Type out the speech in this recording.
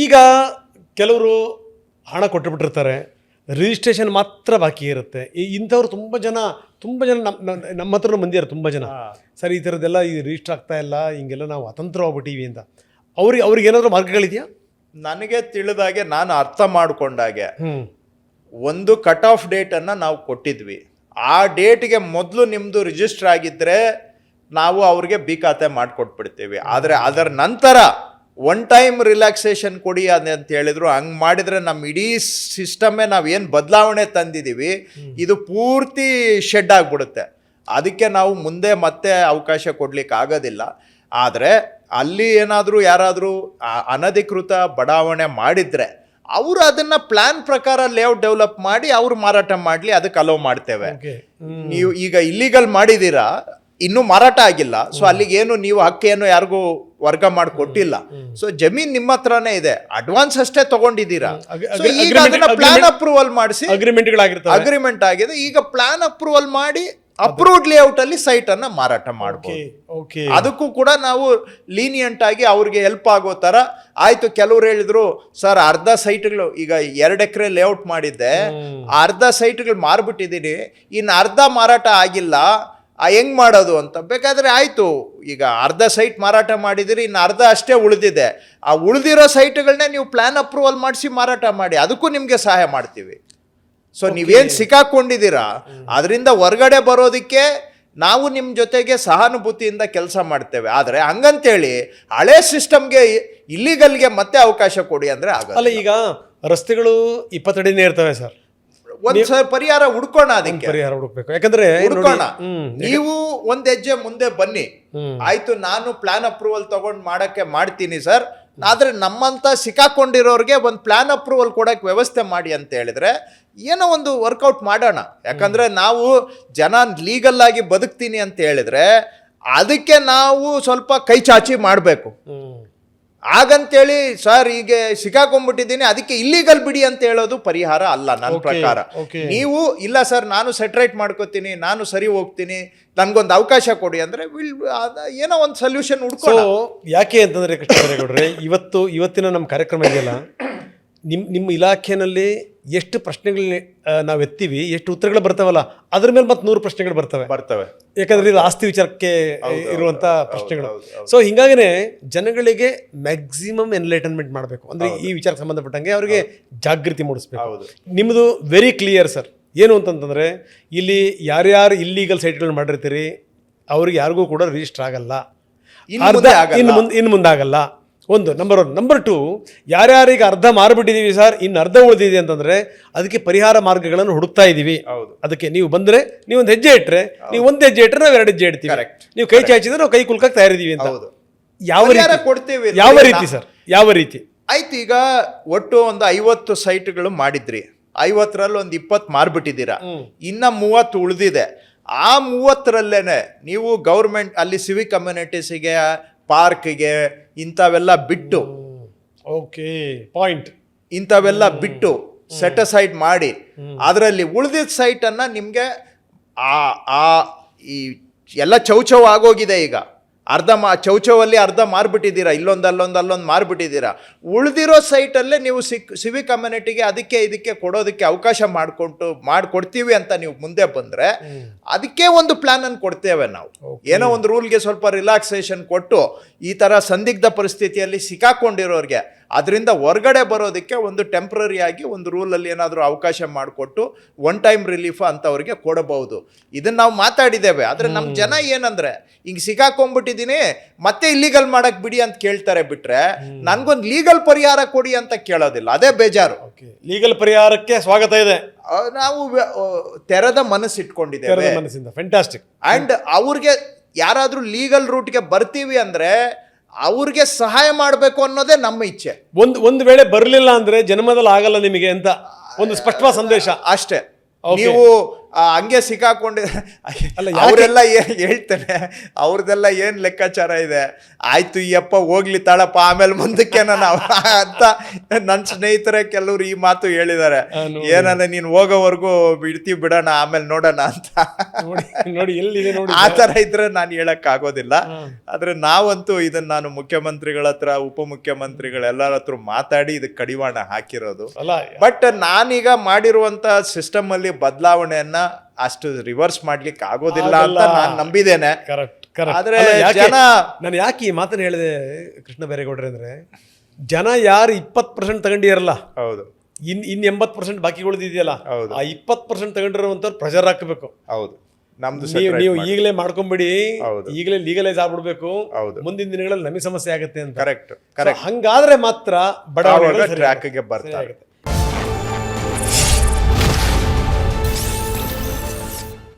ಈಗ ಕೆಲವರು ಹಣ ಕೊಟ್ಟುಬಿಟ್ಟಿರ್ತಾರೆ, ರಿಜಿಸ್ಟ್ರೇಷನ್ ಮಾತ್ರ ಬಾಕಿ ಇರುತ್ತೆ. ಇಂಥವ್ರು ತುಂಬ ಜನ ನಮ್ಮ ಹತ್ರ ಮಂದಿದ್ದಾರೆ ತುಂಬ ಜನ. ಸರ್ ಈ ಥರದ್ದೆಲ್ಲ ಈ ರಿಜಿಸ್ಟರ್ ಆಗ್ತಾ ಇಲ್ಲ, ಹಿಂಗೆಲ್ಲ ನಾವು ಅತಂತ್ರವಾಗ್ಬಿಟ್ಟಿವಿ ಅಂತ. ಅವ್ರಿಗೆ ಏನಾದರೂ ಮಾರ್ಗಗಳಿದೆಯಾ? ನನಗೆ ತಿಳಿದಾಗೆ, ನಾನು ಅರ್ಥ ಮಾಡಿಕೊಂಡಾಗೆ, ಒಂದು ಕಟ್ ಆಫ್ ಡೇಟನ್ನು ನಾವು ಕೊಟ್ಟಿದ್ವಿ. ಆ ಡೇಟ್ಗೆ ಮೊದಲು ನಿಮ್ಮದು ರಿಜಿಸ್ಟರ್ ಆಗಿದ್ದರೆ ನಾವು ಅವ್ರಿಗೆ ಬಿ ಖಾತೆ ಮಾಡಿಕೊಟ್ಬಿಡ್ತೀವಿ. ಆದರೆ ಅದರ ನಂತರ ಒನ್ ಟೈಮ್ ರಿಲ್ಯಾಕ್ಸೇಷನ್ ಕೊಡಿ ಅಂತ ಹೇಳಿದ್ರು. ಹಂಗೆ ಮಾಡಿದರೆ ನಮ್ಮ ಇಡೀ ಸಿಸ್ಟಮ್ಮೇ ನಾವೇನು ಬದಲಾವಣೆ ತಂದಿದ್ದೀವಿ ಇದು ಪೂರ್ತಿ ಶೆಡ್ ಆಗಿಬಿಡುತ್ತೆ. ಅದಕ್ಕೆ ನಾವು ಮುಂದೆ ಮತ್ತೆ ಅವಕಾಶ ಕೊಡ್ಲಿಕ್ಕೆ ಆಗೋದಿಲ್ಲ. ಆದರೆ ಅಲ್ಲಿ ಏನಾದರೂ ಯಾರಾದರೂ ಅನಧಿಕೃತ ಬಡಾವಣೆ ಮಾಡಿದರೆ ಅವರು ಅದನ್ನು ಪ್ಲಾನ್ ಪ್ರಕಾರ ಲೇಔಟ್ ಡೆವಲಪ್ ಮಾಡಿ ಅವರು ಮಾರಾಟ ಮಾಡಲಿ, ಅದಕ್ಕೆ ಅಲೋ ಮಾಡ್ತೇವೆ. ನೀವು ಈಗ ಇಲ್ಲಿಗಲ್ ಮಾಡಿದ್ದೀರಾ, ಇನ್ನೂ ಮಾರಾಟ ಆಗಿಲ್ಲ, ಸೊ ಅಲ್ಲಿಗೇನು ನೀವು ಹಕ್ಕೇನು ಯಾರಿಗೂ ವರ್ಗ ಮಾಡಿ ಕೊಟ್ಟಿಲ್ಲ. ಸೊ ಜಮೀನ್ ನಿಮ್ಮ ಹತ್ರನೇ ಇದೆ, ಅಡ್ವಾನ್ಸ್ ಅಷ್ಟೇ ತಗೊಂಡಿದ್ದೀರಾ. ಈಗ ಅದನ್ನ ಪ್ಲಾನ್ ಅಪ್ರೂವಲ್ ಮಾಡಿಸಿ ಅಗ್ರಿಮೆಂಟ್ ಆಗಿದೆ. ಈಗ ಪ್ಲಾನ್ ಅಪ್ರೂವಲ್ ಮಾಡಿ ಅಪ್ರೂವ್ಡ್ ಲೇಔಟ್ ಅಲ್ಲಿ ಸೈಟ್ ಅನ್ನ ಮಾರಾಟ ಮಾಡಬಹುದು. ಅದಕ್ಕೂ ಕೂಡ ನಾವು ಲೀನಿಯಂಟ್ ಆಗಿ ಅವ್ರಿಗೆ ಹೆಲ್ಪ್ ಆಗೋ ತರ ಆಯ್ತು. ಕೆಲವ್ರು ಹೇಳಿದ್ರು ಸರ್ ಅರ್ಧ ಸೈಟ್ಗಳು, ಈಗ 2 ಎಕರೆ ಲೇಔಟ್ ಮಾಡಿದ್ದೆ, ಅರ್ಧ ಸೈಟ್ಗಳು ಮಾರ್ಬಿಟ್ಟಿದ್ದೀನಿ, ಇನ್ನು ಅರ್ಧ ಮಾರಾಟ ಆಗಿಲ್ಲ, ಹೆಂಗ್ ಮಾಡೋದು ಅಂತ. ಬೇಕಾದ್ರೆ ಆಯ್ತು, ಈಗ ಅರ್ಧ ಸೈಟ್ ಮಾರಾಟ ಮಾಡಿದಿರಿ, ಇನ್ನು ಅರ್ಧ ಅಷ್ಟೇ ಉಳಿದಿದೆ, ಆ ಉಳಿದಿರೋ ಸೈಟ್ಗಳನ್ನೇ ನೀವು ಪ್ಲಾನ್ ಅಪ್ರೂವಲ್ ಮಾಡಿಸಿ ಮಾರಾಟ ಮಾಡಿ, ಅದಕ್ಕೂ ನಿಮ್ಗೆ ಸಹಾಯ ಮಾಡ್ತೀವಿ. ಸೊ ನೀವೇನು ಸಿಕ್ಕಾಕೊಂಡಿದ್ದೀರಾ ಅದರಿಂದ ಹೊರಗಡೆ ಬರೋದಕ್ಕೆ ನಾವು ನಿಮ್ಮ ಜೊತೆಗೆ ಸಹಾನುಭೂತಿಯಿಂದ ಕೆಲಸ ಮಾಡ್ತೇವೆ. ಆದರೆ ಹಂಗಂತೇಳಿ ಹಳೆ ಸಿಸ್ಟಮ್ಗೆ ಇಲ್ಲಿಗಲ್ಗೆ ಮತ್ತೆ ಅವಕಾಶ ಕೊಡಿ ಅಂದರೆ ಆಗಲ್ಲ. ಅಲ್ಲ, ಈಗ ರಸ್ತೆಗಳು 20 ಅಡಿನೇ ಇರ್ತವೆ ಸರ್, ಒಂದು ಪರಿಹಾರ ಹುಡ್ಕೋಣ, ಅದಕ್ಕೆ ಪರಿಹಾರ ಹುಡುಕ್ಬೇಕು. ಯಾಕಂದ್ರೆ ಹುಡ್ಕೋಣ, ನೀವು ಒಂದ್ ಹೆಜ್ಜೆ ಮುಂದೆ ಬನ್ನಿ. ಆಯ್ತು, ನಾನು ಪ್ಲಾನ್ ಅಪ್ರೂವಲ್ ತಗೊಂಡ್ ಮಾಡಕ್ಕೆ ಮಾಡ್ತೀನಿ ಸರ್, ಆದ್ರೆ ನಮ್ಮಂತ ಸಿಕ್ಕಾಕೊಂಡಿರೋರಿಗೆ ಒಂದು ಪ್ಲಾನ್ ಅಪ್ರೂವಲ್ ಕೊಡಕ್ಕೆ ವ್ಯವಸ್ಥೆ ಮಾಡಿ ಅಂತ ಹೇಳಿದ್ರೆ ಏನೋ ಒಂದು ವರ್ಕೌಟ್ ಮಾಡೋಣ. ಯಾಕಂದ್ರೆ ನಾವು ಜನ ಲೀಗಲ್ ಆಗಿ ಬದುಕ್ತೀನಿ ಅಂತ ಹೇಳಿದ್ರೆ ಅದಕ್ಕೆ ನಾವು ಸ್ವಲ್ಪ ಕೈ ಚಾಚಿ ಮಾಡಬೇಕು. ಹಾಗಂತೇಳಿ ಸರ್ ಈಗ ಸಿಕ್ಕಾಕೊಂಡ್ಬಿಟ್ಟಿದ್ದೀನಿ ಅದಕ್ಕೆ ಇಲ್ಲಿಗಲ್ ಬಿಡಿ ಅಂತ ಹೇಳೋದು ಪರಿಹಾರ ಅಲ್ಲ ನನ್ನ ಪ್ರಕಾರ. ನೀವು ಇಲ್ಲ ಸರ್ ನಾನು ಸೆಟ್ರೇಟ್ ಮಾಡ್ಕೋತೀನಿ, ನಾನು ಸರಿ ಹೋಗ್ತೀನಿ, ನನ್ಗೊಂದು ಅವಕಾಶ ಕೊಡಿ ಅಂದ್ರೆ ಏನೋ ಒಂದು ಸೊಲ್ಯೂಷನ್ ಹುಡ್ಕೋ. ಯಾಕೆ ಅಂತಂದ್ರೆ ಕೃಷ್ಣೇಗೌಡ್ರೆ, ಇವತ್ತಿನ ನಮ್ಮ ಕಾರ್ಯಕ್ರಮ ಇದೆಯಲ್ಲ, ನಿಮ್ಮ ಇಲಾಖೆಯಲ್ಲಿ ಎಷ್ಟು ಪ್ರಶ್ನೆಗಳನ್ನ ನಾವು ಎತ್ತೀವಿ, ಎಷ್ಟು ಉತ್ತರಗಳು ಬರ್ತಾವಲ್ಲ, ಅದ್ರ ಮೇಲೆ ಮತ್ತೆ 100 ಪ್ರಶ್ನೆಗಳು ಬರ್ತವೆ. ಯಾಕಂದ್ರೆ ಇದು ಆಸ್ತಿ ವಿಚಾರಕ್ಕೆ ಇರುವಂತ ಪ್ರಶ್ನೆಗಳು. ಸೊ ಹಿಂಗಾಗಿನೇ ಜನಗಳಿಗೆ ಮ್ಯಾಕ್ಸಿಮಮ್ ಎನ್ಲೈಟನ್ಮೆಂಟ್ ಮಾಡಬೇಕು. ಅಂದ್ರೆ ಈ ವಿಚಾರಕ್ಕೆ ಸಂಬಂಧಪಟ್ಟಂಗೆ ಅವರಿಗೆ ಜಾಗೃತಿ ಮೂಡಿಸ್ಬೇಕು. ನಿಮ್ಮದು ವೆರಿ ಕ್ಲಿಯರ್ ಸರ್. ಏನು ಅಂತಂತಂದ್ರೆ ಇಲ್ಲಿ ಯಾರ್ಯಾರು ಇಲ್ಲೀಗಲ್ ಸೈಟ್ಗಳನ್ನ ಮಾಡಿರ್ತೀರಿ ಅವ್ರಿಗೆ ಯಾರಿಗೂ ಕೂಡ ರಿಜಿಸ್ಟರ್ ಆಗಲ್ಲ, ಇನ್ನು ಮುಂದಾಗಲ್ಲ. ಒಂದು ನಂಬರ್ 1. ನಂಬರ್ 2, ಯಾರ್ಯಾರಿಗೆ ಅರ್ಧ ಮಾರ್ಬಿಟ್ಟಿದೀವಿ ಸರ್, ಇನ್ನು ಅರ್ಧ ಉಳಿದಿದೆ ಅಂತಂದ್ರೆ ಅದಕ್ಕೆ ಪರಿಹಾರ ಮಾರ್ಗಗಳನ್ನು ಹುಡುಕ್ತಾ ಇದೀವಿ. ಅದಕ್ಕೆ ನೀವು ಬಂದ್ರೆ ನೀವು ಒಂದು ಹೆಜ್ಜೆ ಇಟ್ರೆ, ನೀವು ಒಂದು ಹೆಜ್ಜೆ ಇಟ್ರೆ ನಾವು 2 ಹೆಜ್ಜೆ ಇಡ್ತೀವಿ, ನೀವು ಕೈ ಚಾಚಿದ್ರೆ ನಾವು ಕೈ ಕುಲ್ಕಕ್ಕೆ ತಯಾರಿದೀವಿ ಅಂತ. ಯಾವ ರೀತಿ ಸರ್, ಯಾವ ರೀತಿ? ಆಯ್ತು, ಈಗ ಒಟ್ಟು ಒಂದು 50 ಸೈಟ್ಗಳು ಮಾಡಿದ್ರಿ, 50ರಲ್ಲಿ ಒಂದು 20 ಮಾರ್ಬಿಟ್ಟಿದ್ದೀರಾ, ಇನ್ನ 30 ಉಳಿದಿದೆ. ಆ 30ರಲ್ಲೇನೆ ನೀವು ಗೌರ್ಮೆಂಟ್ ಅಲ್ಲಿ ಸಿವಿಕ್ ಕಮ್ಯುನಿಟೀಸಿಗೆ, ಪಾರ್ಕ್ಗೆ ಇಂಥವೆಲ್ಲ ಬಿಟ್ಟು, ಇಂಥವೆಲ್ಲ ಬಿಟ್ಟು ಸೆಟ್ ಅಸೈಡ್ ಮಾಡಿ ಅದರಲ್ಲಿ ಉಳಿದಿದ್ದ ಸೈಟ್ ಅನ್ನ ನಿಮ್ಗೆ ಈ ಎಲ್ಲ ಚೌಚೌ ಆಗೋಗಿದೆ. ಈಗ ಚೌಚೌಲ್ಲಿ ಅರ್ಧ ಮಾರ್ಬಿಟ್ಟಿದ್ದೀರಾ, ಅಲ್ಲೊಂದು ಮಾರ್ಬಿಟ್ಟಿದ್ದೀರಾ. ಉಳಿದಿರೋ ಸೈಟಲ್ಲೇ ನೀವು ಸಿವಿಕ್ ಕಮ್ಯುನಿಟಿಗೆ ಅದಕ್ಕೆ ಇದಕ್ಕೆ ಕೊಡೋದಕ್ಕೆ ಅವಕಾಶ ಮಾಡಿಕೊಡ್ತೀವಿ ಅಂತ ನೀವು ಮುಂದೆ ಬಂದರೆ ಅದಕ್ಕೆ ಒಂದು ಪ್ಲಾನ್ ಅನ್ನು ಕೊಡ್ತೇವೆ ನಾವು. ಏನೋ ಒಂದು ರೂಲ್ಗೆ ಸ್ವಲ್ಪ ರಿಲ್ಯಾಕ್ಸೇಷನ್ ಕೊಟ್ಟು ಈ ಥರ ಸಂದಿಗ್ಧ ಪರಿಸ್ಥಿತಿಯಲ್ಲಿ ಸಿಕ್ಕಾಕೊಂಡಿರೋರಿಗೆ ಅದರಿಂದ ಹೊರಗಡೆ ಬರೋದಕ್ಕೆ ಒಂದು ಟೆಂಪ್ರರಿ ಆಗಿ ಒಂದು ರೂಲಲ್ಲಿ ಏನಾದರೂ ಅವಕಾಶ ಮಾಡಿಕೊಟ್ಟು ಒನ್ ಟೈಮ್ ರಿಲೀಫ್ ಅಂತವ್ರಿಗೆ ಕೊಡಬಹುದು. ಇದನ್ನು ನಾವು ಮಾತಾಡಿದ್ದೇವೆ. ಆದರೆ ನಮ್ಮ ಜನ ಏನಂದರೆ ಹಿಂಗೆ ಸಿಕ್ಕಾಕೊಂಡ್ಬಿಟ್ಟಿದ್ದೀನಿ ಮತ್ತೆ ಇಲ್ಲಿಗಲ್ ಮಾಡಕ್ಕೆ ಬಿಡಿ ಅಂತ ಕೇಳ್ತಾರೆ, ಬಿಟ್ರೆ ನನಗೊಂದು ಲೀಗಲ್ ಪರಿಹಾರ ಕೊಡಿ ಅಂತ ಕೇಳೋದಿಲ್ಲ. ಅದೇ ಬೇಜಾರು. ಲೀಗಲ್ ಪರಿಹಾರಕ್ಕೆ ಸ್ವಾಗತ ಇದೆ. ನಾವು ತೆರೆದ ಮನಸ್ಸು ಇಟ್ಕೊಂಡಿದ್ದೇವೆ. ಫ್ಯಾಂಟಾಸ್ಟಿಕ್. ಆ್ಯಂಡ್ ಅವ್ರಿಗೆ ಯಾರಾದರೂ ಲೀಗಲ್ ರೂಟ್ಗೆ ಬರ್ತೀವಿ ಅಂದರೆ ಅವ್ರಿಗೆ ಸಹಾಯ ಮಾಡಬೇಕು ಅನ್ನೋದೇ ನಮ್ಮ ಇಚ್ಛೆ. ಒಂದು ವೇಳೆ ಬರಲಿಲ್ಲ ಅಂದ್ರೆ ಜನ್ಮದಲ್ಲಿ ಆಗಲ್ಲ ನಿಮಗೆ ಅಂತ ಒಂದು ಸ್ಪಷ್ಟವಾದ ಸಂದೇಶ ಅಷ್ಟೇ. ನೀವು ಹಂಗೆ ಸಿಕ್ಕಾಕೊಂಡಿ ಅಲ್ಲ, ಅವರೆಲ್ಲ ಹೇಳ್ತೇನೆ ಅವ್ರದ್ದೆಲ್ಲ ಏನ್ ಲೆಕ್ಕಾಚಾರ ಇದೆ, ಆಯ್ತು ಈ ಅಪ್ಪ ಹೋಗ್ಲಿ ತಾಳಪ್ಪ ಆಮೇಲೆ ಮುಂದಕ್ಕೆ ನಾವು ಅಂತ ನನ್ನ ಸ್ನೇಹಿತರೆ ಕೆಲವ್ರು ಈ ಮಾತು ಹೇಳಿದ್ದಾರೆ. ಏನಂದ್ರೆ ನೀನ್ ಹೋಗೋವರೆಗೂ ಇಡ್ತೀವಿ ಬಿಡೋಣ ಆಮೇಲೆ ನೋಡೋಣ ಅಂತ. ನೋಡಿ ಎಲ್ಲಿದೆ ನೋಡಿ. ಆ ತರ ಇದ್ರೆ ನಾನು ಹೇಳಕ್ ಆಗೋದಿಲ್ಲ. ಆದ್ರೆ ನಾವಂತೂ ಇದನ್ನ ನಾನು ಮುಖ್ಯಮಂತ್ರಿಗಳ ಹತ್ರ ಉಪಮುಖ್ಯಮಂತ್ರಿಗಳ ಎಲ್ಲರ ಹತ್ರ ಮಾತಾಡಿ ಇದಕ್ಕೆ ಕಡಿವಾಣ ಹಾಕಿರೋದು. ಬಟ್ ನಾನೀಗ ಮಾಡಿರುವಂತ ಸಿಸ್ಟಮ್ ಅಲ್ಲಿ ಬದಲಾವಣೆಯನ್ನ ಅಷ್ಟು ರಿವರ್ಸ್ ಮಾಡ್ಲಿಕ್ಕೆ ಆಗೋದಿಲ್ಲ ಅಂತ ನಾನು ನಂಬಿದ್ದೇನೆ. ಆದ್ರೆ ಜನ, ನಾನು ಯಾಕೆ ಈ ಮಾತನ್ನ ಹೇಳಿದೆ ಕೃಷ್ಣ ಬೈರೇಗೌಡ್ರೆ ಅಂದ್ರೆ, ಜನ ಯಾರು 20% ತಗೊಂಡಿರಲ್ಲ, ಹೌದು, ಇನ್ 80% ಬಾಕಿ ಉಳಿದಿದೆಯಲ್ಲ, ಆ 20% ತಗೊಂಡಿರುವಂತವ್ರು ಪ್ರೆಷರ್ ಹಾಕಬೇಕು. ಹೌದು, ನಮ್ದು ನೀವು ಈಗಲೇ ಮಾಡ್ಕೊಂಬಿಡಿ, ಈಗಲೇ ಲೀಗಲೈಸ್ ಆಗ್ಬಿಡ್ಬೇಕು, ಹೌದು, ಮುಂದಿನ ದಿನಗಳಲ್ಲಿ ನಮಗೆ ಸಮಸ್ಯೆ ಆಗುತ್ತೆ ಅಂತ. ಕರೆಕ್ಟ್. ಹಂಗಾದ್ರೆ ಮಾತ್ರ ಬಡವರ ಟ್ರ್ಯಾಕ್ಗೆ ಬರ್ತಾರೆ.